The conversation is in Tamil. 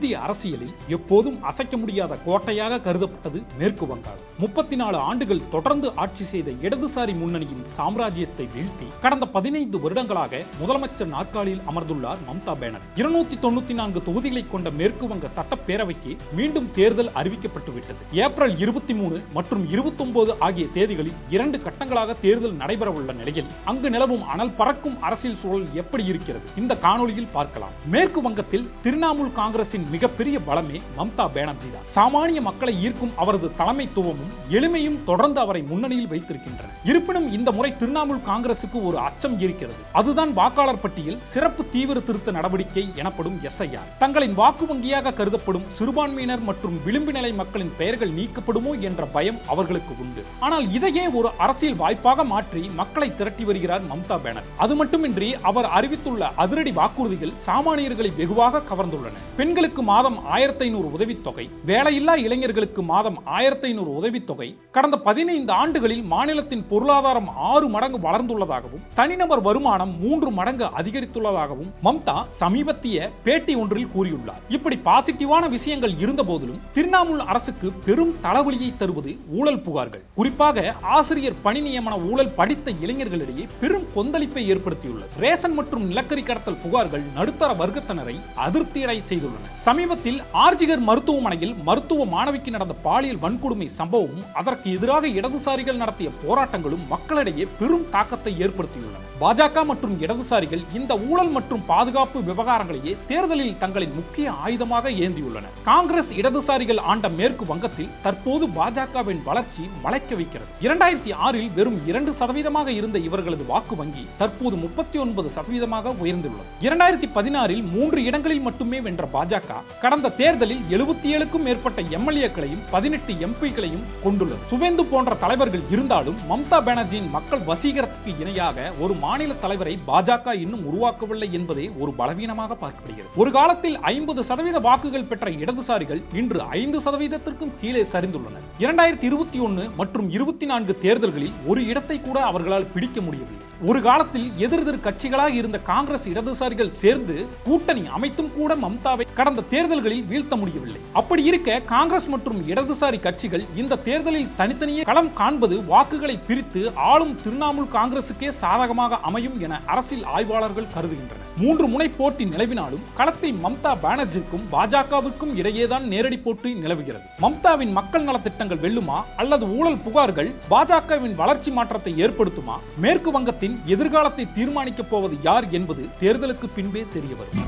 இந்திய அரசியலில் எப்போதும் அசைக்க முடியாத கோட்டையாக கருதப்பட்டது மேற்கு வங்காளம். 34 ஆண்டுகள் தொடர்ந்து ஆட்சி செய்த இடதுசாரி முன்னணியின் சாம்ராஜ்யத்தை வீழ்த்தி கடந்த 15 வருடங்களாக முதலமைச்சர் நாற்காலியில் அமர்ந்துள்ளார் மம்தா பானர்ஜி. 294 தொகுதிகளை கொண்ட மேற்கு வங்க சட்டப்பேரவைக்கு மீண்டும் தேர்தல் அறிவிக்கப்பட்டுவிட்டது. ஏப்ரல் 23 மற்றும் 29 ஆகிய தேதிகளில் 2 கட்டங்களாக தேர்தல் நடைபெறவுள்ள நிலையில் அங்கு நிலவும் அனல் பறக்கும் அரசியல் சூழல் எப்படி இருக்கிறது இந்த காணொலியில் பார்க்கலாம். மேற்கு வங்கத்தில் திரிணாமுல் காங்கிரசின் மிகப்பெரிய பலமே மம்தா பானர்ஜி தான். சாமானிய மக்களை ஈர்க்கும் அவரது தலைமைத்துவமும் எளிமையும் தொடர்ந்து அவரை முன்னணியில் வைத்திருக்கின்றன. இருப்பினும் இந்த முறை திரிணாமுல் காங்கிரசுக்கு ஒரு அச்சம் இருக்கிறது. அதுதான் வாக்காளர் பட்டியல் சிறப்பு தீவிர திருத்த நடவடிக்கை எனப்படும் SIR. தங்களின் வாக்கு வங்கியாக கருதப்படும் சிறுபான்மையினர் மற்றும் விளிம்பு நிலை மக்களின் பெயர்கள் நீக்கப்படுமோ என்ற பயம் அவர்களுக்கு உண்டு. ஆனால் இதையே ஒரு அரசியல் வாய்ப்பாக மாற்றி மக்களை திரட்டி வருகிறார் மம்தா பானர்ஜி. அது மட்டுமின்றி அவர் அறிவித்துள்ள அதிரடி வாக்குறுதிகள் சாமானியர்களை வெகுவாக கவர்ந்துள்ளன. பெண்களுக்கு மாதம் 1500 உதவித்தொகை, வேலையில்லா இளைஞர்களுக்கு மாதம் 1500 உதவித்தொகை, கடந்த 15 ஆண்டுகளில் மாநிலத்தின் பொருளாதாரம் 6 மடங்கு வளர்ந்துள்ளதாகவும் தனிநபர் வருமானம் 3 மடங்கு அதிகரித்துள்ளதாகவும் மம்தா சமீபத்திய பேட்டி ஒன்றில் கூறியுள்ளார். இப்படி பாசிட்டிவான விஷயங்கள் இருந்த போதிலும் திரிணாமுல் அரசுக்கு பெரும் தலைவலியை தருவது ஊழல் புகார்கள். குறிப்பாக ஆசிரியர் பணி நியமன ஊழல் படித்த இளைஞர்களிடையே பெரும் கொந்தளிப்பை ஏற்படுத்தியுள்ளது. ரேஷன் மற்றும் நிலக்கரி கடத்தல் புகார்கள் நடுத்தர வர்க்கத்தினரை அதிருப்தியடை செய்துள்ளன. சமீபத்தில் ஆர்ஜிகர் மருத்துவமனையில் மருத்துவ மாணவிக்கு நடந்த பாலியல் வன்கொடுமை சம்பவமும் அதற்கு எதிராக இடதுசாரிகள் நடத்திய போராட்டங்களும் மக்களிடையே பெரும் தாக்கத்தை ஏற்படுத்தியுள்ளன. பாஜக மற்றும் இடதுசாரிகள் இந்த ஊழல் மற்றும் பாதுகாப்பு விவகாரங்களையே தேர்தலில் தங்களின் முக்கிய ஆயுதமாக ஏந்தியுள்ளனர். காங்கிரஸ் இடதுசாரிகள் ஆண்ட மேற்கு வங்கத்தில் தற்போது பாஜகவின் வளர்ச்சி மலைக்க வைக்கிறது. 2006இல் வெறும் 2% இருந்த இவர்களது வாக்கு வங்கி தற்போது 39% உயர்ந்துள்ளது. 2016இல் 3 இடங்களில் மட்டுமே வென்ற பாஜக கடந்த தேர்தலில் 77க்கும் மேற்பட்ட MLA-களையும் 18 MP-களையும் கொண்டுள்ளது. சுவேந்து போன்ற தலைவர்கள் இருந்தாலும் மம்தா பானர்ஜியின் மக்கள் வசீகரத்துக்கு இணையாக ஒரு மாநில தலைவரை பாஜக இன்னும் உருவாக்கவில்லை என்பதே ஒரு பலவீனமாக பார்க்கப்படுகிறது. ஒரு காலத்தில் 50% வாக்குகள் பெற்ற இடதுசாரிகள் இன்று 5%க்கும் கீழே சரிந்துள்ளனர். 2021 மற்றும் 24 தேர்தல்களில் ஒரு இடத்தை கூட அவர்களால் பிடிக்க முடியவில்லை. ஒரு காலத்தில் எதிரெதிர் கட்சிகளாக இருந்த காங்கிரஸ் இடதுசாரிகள் சேர்ந்து கூட்டணி அமைத்தும் கூட மம்தாவை கடந்த தேர்தல்களில் வீழ்த்த முடியவில்லை. அப்படி இருக்க காங்கிரஸ் மற்றும் இடதுசாரி கட்சிகள் இந்த தேர்தலில் தனித்தனியே களம் காண்பது வாக்குகளை பிரித்து ஆளும் திரிணாமுல் காங்கிரசுக்கே சாதகமாக அமையும் என அரசியல் ஆய்வாளர்கள் கருதுகின்றனர். 3 முனை போட்டி நிலவினாலும் களத்தில் மம்தா பானர்ஜிக்கும் பாஜகவிற்கும் இடையேதான் நேரடி போட்டி நிலவுகிறது. மம்தாவின் மக்கள் நலத்திட்டங்கள் வெல்லுமா அல்லது ஊழல் புகார்கள் பாஜகவின் வளர்ச்சி மாற்றத்தை ஏற்படுத்துமா? மேற்கு வங்கத்தின் எதிர்காலத்தை தீர்மானிக்கப் போவது யார் என்பது தேர்தலுக்கு பின்பே தெரியவரும்.